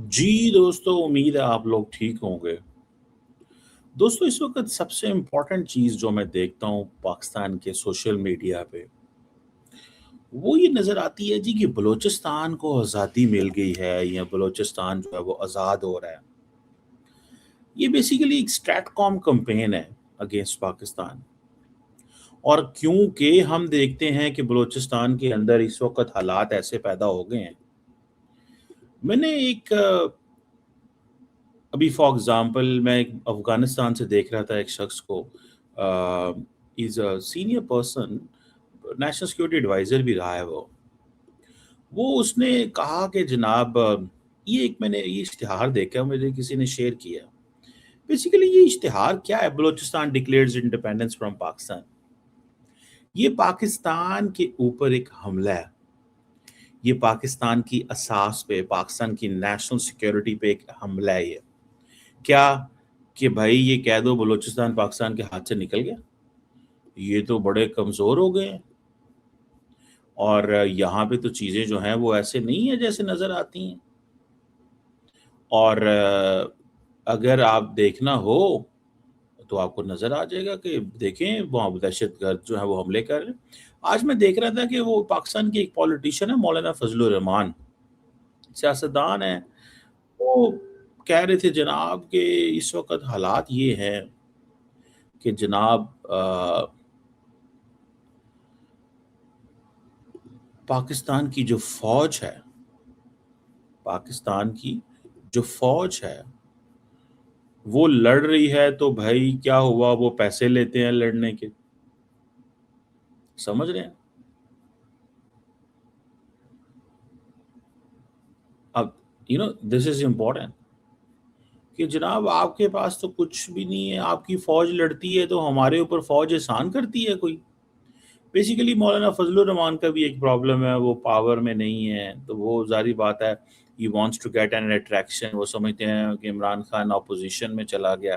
जी दोस्तों, उम्मीद है आप लोग ठीक होंगे। दोस्तों, इस वक़्त सबसे इम्पोर्टेंट चीज़ जो मैं देखता हूँ पाकिस्तान के सोशल मीडिया पे, वो ये नज़र आती है जी कि बलूचिस्तान को आज़ादी मिल गई है या बलूचिस्तान जो है वो आज़ाद हो रहा है। ये बेसिकली एक स्ट्रैटकॉम कैम्पेन है अगेंस्ट पाकिस्तान। और क्योंकि हम देखते हैं कि बलूचिस्तान के अंदर इस वक़्त हालात ऐसे पैदा हो गए हैं, मैंने एक अभी फॉर एग्ज़ाम्पल मैं एक अफ़गानिस्तान से देख रहा था एक शख़्स को is a senior person, national security adviser भी रहा है वो। वो उसने कहा कि जनाब ये एक मैंने ये इश्तिहार देखा, मुझे किसी ने शेयर किया। बेसिकली ये इश्तिहार क्या है, Balochistan declares independence from Pakistan. ये पाकिस्तान के ऊपर एक हमला है। ये पाकिस्तान की असास पे, पाकिस्तान की नेशनल सिक्योरिटी पे एक हमला है ये। क्या कि भाई ये कह दो बलूचिस्तान पाकिस्तान के हाथ से निकल गया? ये तो बड़े कमज़ोर हो गए हैं और यहाँ पे तो चीज़ें जो हैं वो ऐसे नहीं है जैसे नज़र आती हैं। और अगर आप देखना हो तो आपको नज़र आ जाएगा कि देखें वहाँ दहशतगर्द जो है वो हमले कर रहे हैं। आज मैं देख रहा था कि वो पाकिस्तान के एक पॉलिटिशियन है मौलाना फजलुर रहमान, सियासतदान हैं, वो कह रहे थे जनाब कि इस वक़्त हालात ये हैं कि जनाब पाकिस्तान की जो फ़ौज है, पाकिस्तान की जो फ़ौज है, वो लड़ रही है तो भाई क्या हुआ, वो पैसे लेते हैं लड़ने के। समझ रहे हैं? अब दिस इज़ इम्पोर्टेंट कि जनाब आपके पास तो कुछ भी नहीं है, आपकी फ़ौज लड़ती है तो हमारे ऊपर फ़ौज एहसान करती है कोई। बेसिकली मौलाना फजलुर रहमान का भी एक प्रॉब्लम है, वो पावर में नहीं है, तो वो ज़ाहिर बात है he wants to get an attraction. वो समझते हैं कि इमरान खान अपोज़िशन में चला गया,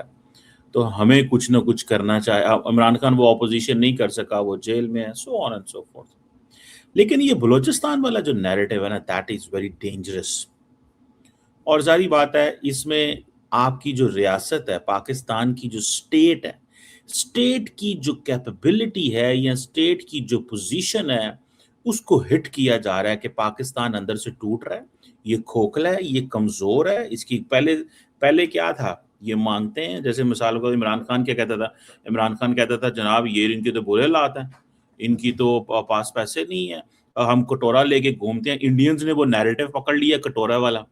तो हमें कुछ ना कुछ करना चाहिए। इमरान खान वो अपोज़िशन नहीं कर सका, वो जेल में है, so on and so fourth. लेकिन ये बलूचिस्तान वाला जो नैरेटिव है ना, दैट इज़ वेरी डेंजरस। और ज़ाहिर बात है इसमें आपकी जो रियासत है, पाकिस्तान की जो स्टेट है, स्टेट की जो कैपेबिलिटी है या स्टेट की जो पोज़ीशन है, उसको हिट किया जा रहा है कि पाकिस्तान अंदर से टूट रहा है, ये खोखला है, ये कमज़ोर है, इसकी पहले पहले क्या था? ये माँगते हैं, जैसे मिसाल को इमरान खान क्या कहता था? इमरान खान कहता था जनाब ये इनके तो बुरे हालात हैं, इनकी तो पास पैसे नहीं है, हम कटोरा लेके घूमते हैं। इंडियंस ने वो नैरेटिव पकड़ लिया कटोरा वाला।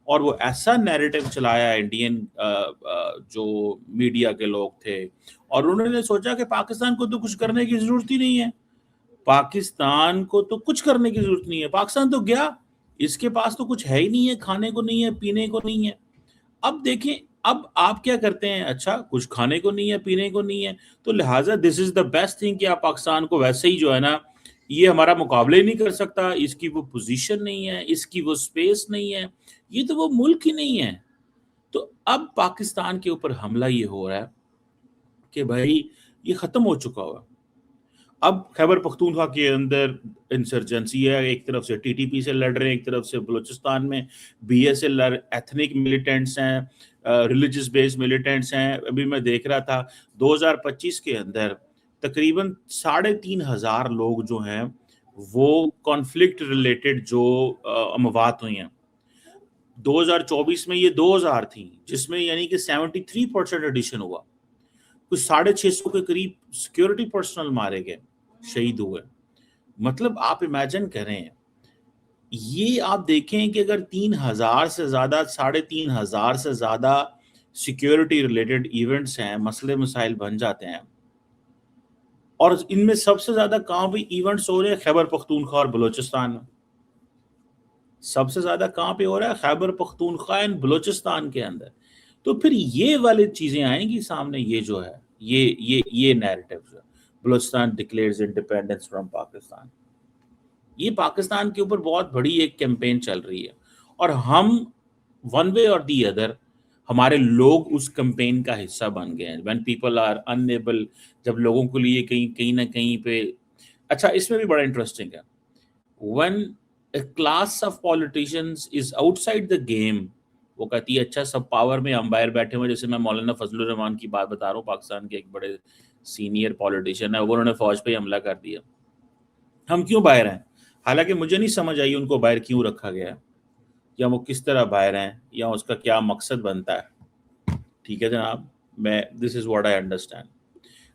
और वो ऐसा नैरेटिव चलाया इंडियन जो मीडिया के लोग थे, और उन्होंने सोचा कि पाकिस्तान को तो कुछ करने की ज़रूरत ही नहीं है। पाकिस्तान को तो कुछ करने की ज़रूरत नहीं है, पाकिस्तान तो गया, इसके पास तो कुछ है ही नहीं है, खाने को नहीं है, पीने को नहीं है। अब देखें, अब आप क्या करते हैं, अच्छा कुछ खाने को नहीं है, पीने को नहीं है, तो लिहाज़ा this is the best thing कि आप पाकिस्तान को वैसे ही जो है ना, ये हमारा मुकाबला ही नहीं कर सकता, इसकी वो पोज़ीशन नहीं है, इसकी वो स्पेस नहीं है, ये तो वो मुल्क ही नहीं है। तो अब पाकिस्तान के ऊपर हमला ये हो रहा है कि भाई ये ख़त्म हो चुका हुआ है। अब खैबर पख्तूनख्वा के अंदर इंसर्जेंसी है, एक तरफ से टीटीपी से लड़ रहे हैं, एक तरफ से बलूचिस्तान में बीएसएल एथनिक मिलिटेंट्स हैं, रिलीजियस बेस्ड मिलिटेंट्स हैं। अभी मैं देख रहा था 2025 के अंदर तकरीबन 3,500 लोग जो हैं वो कॉन्फ्लिक्ट रिलेटेड जो अमवात हुई हैं। 2024 में ये 2000 थी, जिसमें यानी कि 73% एडिशन हुआ। कुछ 650 के करीब सिक्योरिटी पर्सनल मारे गए, शहीद हुए। मतलब आप इमेजिन करें, ये आप देखें कि अगर 3000 से ज़्यादा, 3500 से ज़्यादा सिक्योरिटी रिलेटेड इवेंट्स हैं, मसले मसाइल बन जाते हैं, और इनमें सबसे ज़्यादा कहाँ पे इवेंट्स हो रहे हैं? खैबर पख्तूनख्वा और बलूचिस्तान में। सबसे ज़्यादा कहाँ पे हो रहा है? खैबर पख्तूनख्वा एंड बलूचिस्तान के अंदर। तो फिर ये वाली चीज़ें आएँगी सामने, ये जो है, ये नैरेटिव जो है, Balochistan declares independence from Pakistan. ये पाकिस्तान के ऊपर बहुत बड़ी एक कैंपेन चल रही है, और हम वन वे और दी अदर, हमारे लोग उस कैंपेन का हिस्सा बन गए हैं। व्हेन पीपल आर अनएबल, जब लोगों के लिए कहीं कहीं ना कहीं पे, अच्छा इसमें भी बड़ा इंटरेस्टिंग है, when a class of politicians is outside the game, وہ کہتی ہے اچھا سب پاور میں امپائر بیٹھے ہوئے، جیسے میں مولانا فضل الرحمان کی بات بتا رہا ہوں، پاکستان کے ایک بڑے سینئر پولیٹیشین ہے، وہ انہوں نے فوج پہ حملہ کر دیا، ہم کیوں باہر ہیں؟ حالانکہ مجھے نہیں سمجھ آئی ان کو باہر کیوں رکھا گیا، یا وہ کس طرح باہر ہیں، یا اس کا کیا مقصد بنتا ہے. ٹھیک ہے جناب، میں دس از واٹ آئی انڈرسٹینڈ.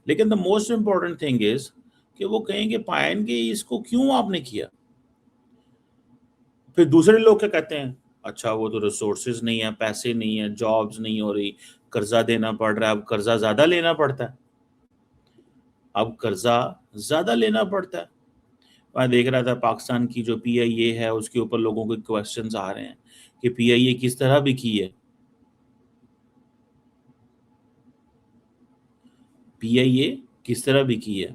لیکن the most important thing is کہ وہ کہیں گے پائن کے اس کو کیوں آپ نے کیا. پھر دوسرے لوگ کیا کہتے ہیں، اچھا وہ تو ریسورسز نہیں ہیں، پیسے نہیں ہیں، جابز نہیں ہو رہی، قرضہ دینا پڑ رہا ہے، اب قرضہ زیادہ لینا پڑتا ہے، اب قرضہ زیادہ لینا پڑتا ہے. میں دیکھ رہا تھا پاکستان کی جو پی آئی اے ہے اس کے اوپر لوگوں کے کویسچنز آ رہے ہیں کہ پی آئی اے کس طرح بھی کی ہے. پی آئی اے کس طرح بھی کی ہے.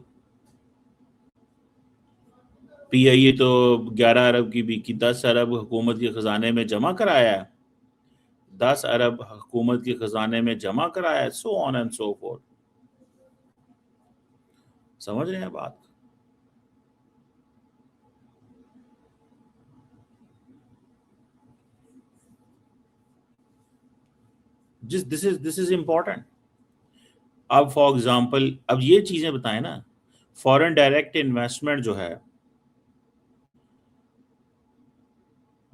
پی آئی اے تو 11 ارب کی بھی کی، 10 ارب حکومت کے خزانے میں جمع کرایا ہے، 10 ارب حکومت کے خزانے میں جمع کرایا ہے، سو آن اینڈ سو فورتھ. سمجھ رہے ہیں بات؟ دس از امپورٹنٹ. اب فار ایگزامپل اب یہ چیزیں بتائیں نا، فورن ڈائریکٹ انویسٹمنٹ جو ہے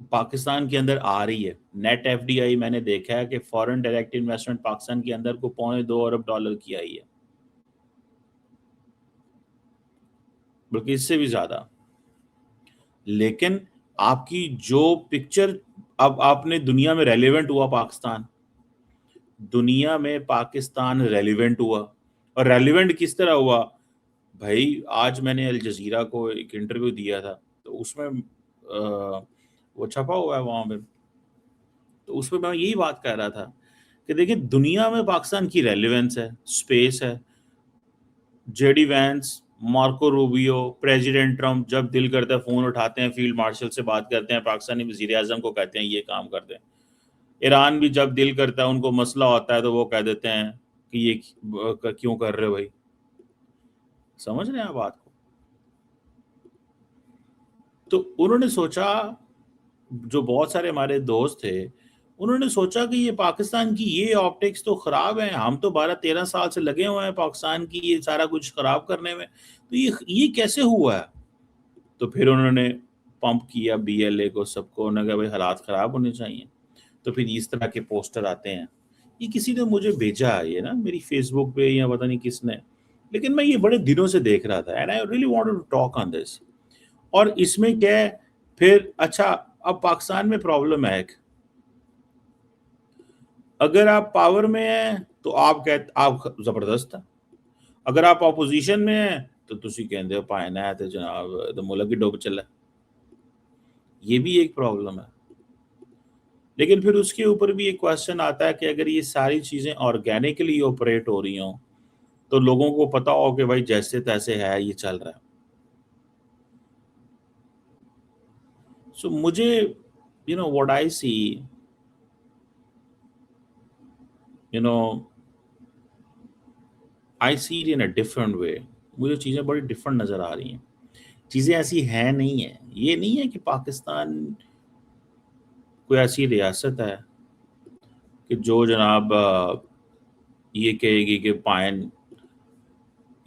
پاکستان کے اندر آ رہی ہے، نیٹ ایف ڈی آئی میں نے دیکھا ہے کہ فورن ڈائریکٹ انویسٹمنٹ پاکستان کے اندر کو $2.25 ارب کی آئی ہے، بلکہ اس سے بھی زیادہ. لیکن آپ کی جو پکچر، اب آپ نے دنیا میں ریلیونٹ ہوا پاکستان، دنیا میں پاکستان ریلیونٹ ہوا. اور ریلیونٹ کس طرح ہوا بھائی؟ آج میں نے الجزیرہ کو ایک انٹرویو دیا تھا، تو اس میں وہ چھپا ہوا ہے وہاں پہ، تو اس پہ میں یہی بات کہہ رہا تھا کہ دیکھیں دنیا میں پاکستان کی ریلیونس ہے، سپیس ہے. J D Vance, Marco Rubio, president Trump جب دل کرتا ہے فون اٹھاتے ہیں، فیلڈ مارشل سے بات کرتے ہیں، پاکستانی وزیر اعظم کو کہتے ہیں یہ کام کر دیں. ایران بھی جب دل کرتا ہے، ان کو مسئلہ ہوتا ہے تو وہ کہہ دیتے ہیں کہ یہ کیوں کر رہے ہو بھائی. سمجھ رہے ہیں بات کو؟ تو انہوں نے سوچا، جو بہت سارے ہمارے دوست تھے انہوں نے سوچا کہ یہ پاکستان کی یہ آپٹکس تو خراب ہیں، ہم تو 12-13 سال سے لگے ہوئے ہیں پاکستان کی یہ سارا کچھ خراب کرنے میں، تو یہ کیسے ہوا ہے. تو پھر انہوں نے پمپ کیا بی ایل اے کو، سب کو، انہوں نے کہا بھائی حالات خراب ہونے چاہیے. تو پھر اس طرح کے پوسٹر آتے ہیں. یہ کسی نے مجھے بھیجا ہے، یہ نا میری فیس بک پہ یا پتہ نہیں کس نے، لیکن میں یہ بڑے دنوں سے دیکھ رہا تھا and I really wanted to talk on this. اور اس میں کیا ہے پھر، اچھا اب پاکستان میں پرابلم ہے ایک، اگر آپ پاور میں ہیں تو آپ زبردست ہیں، اگر آپ اپوزیشن میں ہیں تو تسی کہندے ہو پائنا ہے تو جناب تو ملک ہی ڈوب چلا. یہ بھی ایک پرابلم ہے. لیکن پھر اس کے اوپر بھی ایک کوشچن آتا ہے کہ اگر یہ ساری چیزیں آرگینکلی آپریٹ ہو رہی ہوں تو لوگوں کو پتا ہو کہ بھائی جیسے تیسے ہے یہ چل رہا ہے. سو مجھے what I see, I see it in a different way. مجھے چیزیں بڑی ڈفرنٹ نظر آ رہی ہیں. چیزیں ایسی ہیں نہیں ہیں. یہ نہیں ہے کہ پاکستان کوئی ایسی ریاست ہے کہ جو جناب یہ کہے گی کہ پائن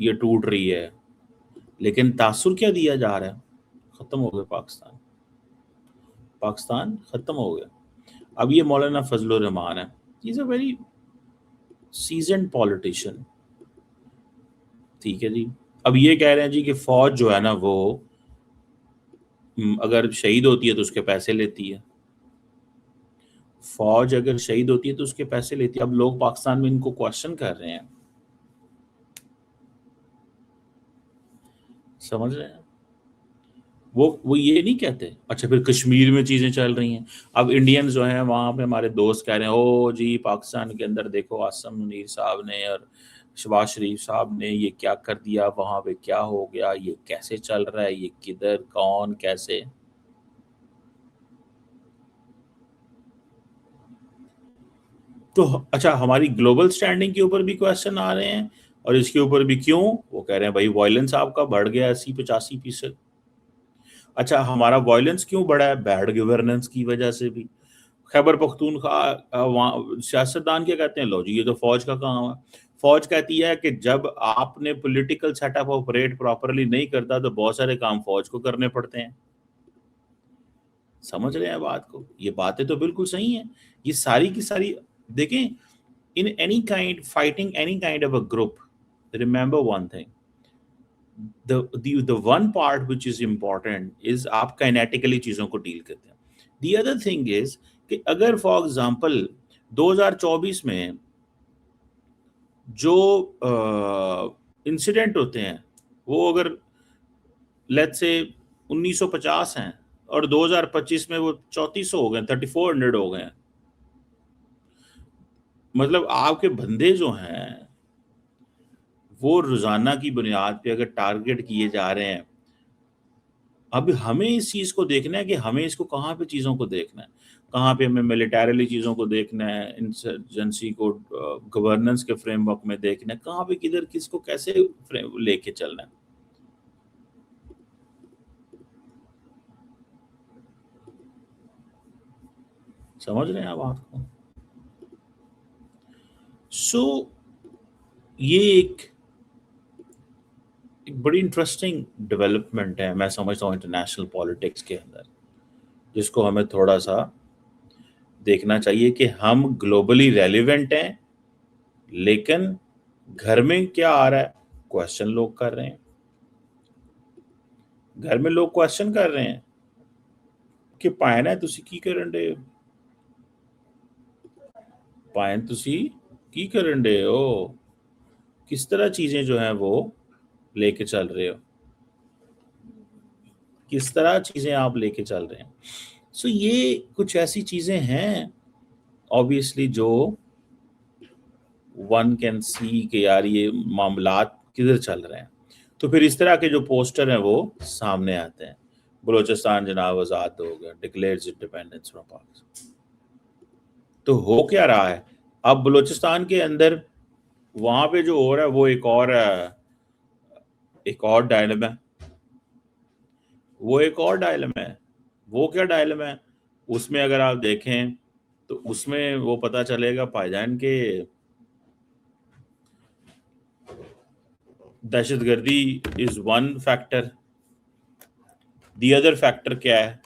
یہ ٹوٹ رہی ہے، لیکن تاثر کیا دیا جا رہا ہے؟ ختم ہو گیا پاکستان ختم ہو گیا. اب یہ مولانا فضل الرحمان ہے، ہی از اے ویری سیزنڈ پولیٹیشین. ٹھیک ہے جی، اب یہ کہہ رہے ہیں جی کہ فوج جو ہے نا وہ اگر شہید ہوتی ہے تو اس کے پیسے لیتی ہے. فوج اگر شہید ہوتی ہے تو اس کے پیسے لیتی ہے. اب لوگ پاکستان میں ان کو کوشچن کر رہے ہیں. سمجھ رہے ہیں؟ وہ یہ نہیں کہتے. اچھا پھر کشمیر میں چیزیں چل رہی ہیں، اب انڈینز جو ہیں وہاں پہ ہمارے دوست کہہ رہے ہیں او جی پاکستان کے اندر دیکھو عاصم منیر صاحب نے اور شہباز شریف صاحب نے یہ کیا کر دیا، وہاں پہ کیا ہو گیا، یہ کیسے چل رہا ہے، یہ کدھر، کون، کیسے. تو اچھا ہماری گلوبل سٹینڈنگ کے اوپر بھی کویسچن آ رہے ہیں، اور اس کے اوپر بھی کیوں وہ کہہ رہے ہیں بھائی وائلنس آپ کا بڑھ گیا 80-85%. اچھا ہمارا وائلنس کیوں بڑھا ہے؟ بیڈ گورننس کی وجہ سے بھی. खैबर पख्तूनख्वा वहाँ सियासतदान क्या कहते हैं, लो जी ये तो फौज का काम है। फौज कहती है कि जब आपने पॉलिटिकल सेटअप ऑपरेट प्रॉपरली नहीं करता तो बहुत सारे काम फौज को करने पड़ते हैं। समझ रहे हैं बात को? ये बातें तो बिल्कुल सही हैं। ये सारी की सारी देखें, in any kind fighting any kind of a group, remember one thing, the one part which is important is आप काइनेटिकली चीजों को डील करते हैं। The other thing is कि अगर फॉर एग्जांपल 2024 में जो इंसिडेंट होते हैं वो अगर लेट्स से 1950 हैं और 2025 में वो 3400 हो गए, 3400 हो गए, मतलब आपके बंदे जो हैं वो रोजाना की बुनियाद पे अगर टारगेट किए जा रहे हैं, अब हमें इस चीज को देखना है कि हमें इसको कहाँ पे चीजों को देखना है, कहाँ पे हमें मिलिटरीली चीजों को देखना है, इंसर्जेंसी को गवर्नेंस के फ्रेमवर्क में देखना है, कहाँ पे किधर किसको कैसे लेके चलना है। समझ रहे हैं आप बात को? सो ये एक बड़ी इंटरेस्टिंग डेवलपमेंट है, मैं समझता हूँ इंटरनेशनल पॉलिटिक्स के अंदर, जिसको हमें थोड़ा सा देखना चाहिए कि हम ग्लोबली रेलिवेंट हैं, लेकिन घर में क्या आ रहा है क्वेश्चन लोग कर रहे हैं। घर में लोग क्वेश्चन कर रहे हैं कि पायन है तुसी की करन डे, पायन तुसी की करन डे हो, किस तरह चीजें जो हैं वो लेके चल रहे हो, किस तरह चीजें आप लेके चल रहे हैं। सो ये कुछ ऐसी चीजें हैं ऑब्वियसली जो वन कैन सी कि यार ये मामलात किधर चल रहे हैं। तो फिर इस तरह के जो पोस्टर हैं वो सामने आते हैं, बलोचिस्तान जनाब आजाद हो गया, डिक्लेयर्स इंडिपेंडेंस फ्रॉम पाकिस्तान। तो हो क्या रहा है अब बलोचिस्तान के अंदर, वहां पे जो हो रहा है वो एक और डायलम है, वो एक और डायलम है। वो क्या डायलम है? उसमें अगर आप देखें तो उसमें वो पता चलेगा भाईजान के दहशतगर्दी is one factor, the other factor क्या है,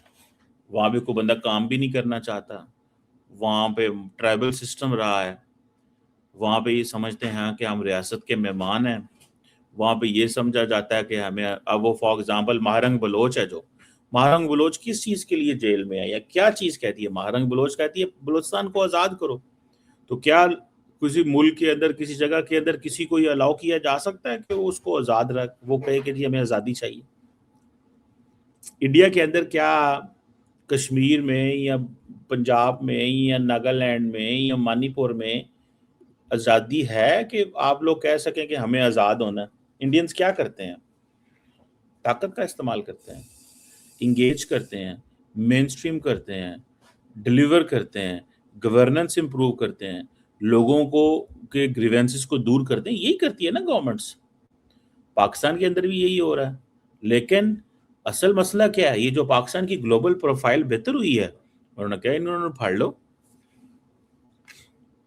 वहां पे कोई बंदा काम भी नहीं करना चाहता, वहां पे ट्राइबल सिस्टम रहा है, वहां पे ये समझते हैं कि हम रियासत के मेहमान हैं, वहां पे ये समझा जाता है कि हमें, अब वो फॉर एग्जांपल महारंग बलोच है, जो महारंग बलोच किस चीज के लिए जेल में है या क्या चीज कहती है? महारंग बलोच कहती है बलोचिस्तान को आजाद करो। तो क्या किसी मुल्क के अंदर किसी जगह के अंदर किसी को ये अलाउ किया जा सकता है कि वो उसको आजाद रख, वो कहे कि जी हमें आजादी चाहिए? इंडिया के अंदर क्या कश्मीर में या पंजाब में या नागालैंड में या मणिपुर में आज़ादी है कि आप लोग कह सकें कि हमें आज़ाद होना है? इंडियंस क्या करते हैं? ताकत का इस्तेमाल करते हैं, इंगेज करते हैं, मेन स्ट्रीम करते हैं, डिलीवर करते हैं, गवर्नेंस इंप्रूव करते हैं, लोगों को के ग्रीवेंसेस को दूर करते हैं। यही करती है ना गवर्नमेंट्स। पाकिस्तान के अंदर भी यही हो रहा है। लेकिन असल मसला क्या है? ये जो पाकिस्तान की ग्लोबल प्रोफाइल बेहतर हुई है, उन्होंने कहा इन्होंने फाड़ लो।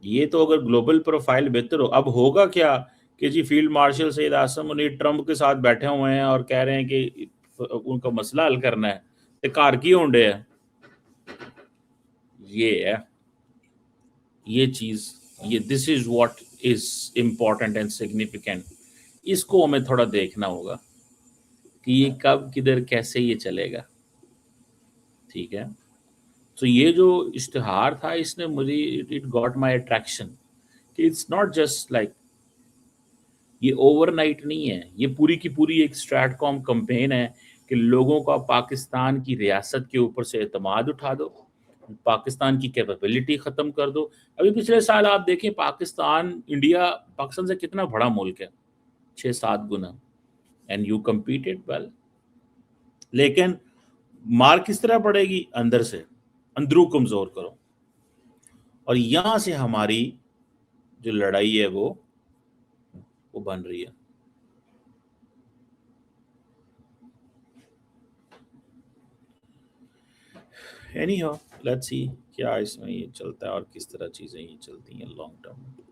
ये तो अगर ग्लोबल प्रोफाइल बेहतर हो, अब होगा क्या कि जी field marshal Saeed Asim Munir Trump के साथ बैठे हुए हैं और कह रहे हैं कि उनका मसला हल करना है, तो कार की होंडे है। ये है ये चीज, ये this is what is important and significant. इसको हमें थोड़ा देखना होगा कि ये कब किधर कैसे ये चलेगा। ठीक है, तो ये जो इश्तिहार था इसने मुझे, इट गॉट माई अट्रैक्शन कि इट्स नॉट जस्ट लाइक, ये ओवरनाइट नहीं है, ये पूरी की पूरी एक स्ट्रैटकॉम कैंपेन है कि लोगों का पाकिस्तान की रियासत के ऊपर से एतमाद उठा दो, पाकिस्तान की कैपेबिलिटी ख़त्म कर दो। अभी पिछले साल आप देखें पाकिस्तान, इंडिया पाकिस्तान से कितना बड़ा मुल्क है, 6-7 गुना, एंड यू कम्पीटेड वेल। लेकिन मार किस तरह पड़ेगी? अंदर से, अंदरू कमज़ोर करो। और यहाँ से हमारी जो लड़ाई है वो बन रही है। Anyhow, let's see کیا اس میں یہ چلتا ہے اور کس طرح چیزیں یہ چلتی ہیں لانگ ٹرم میں.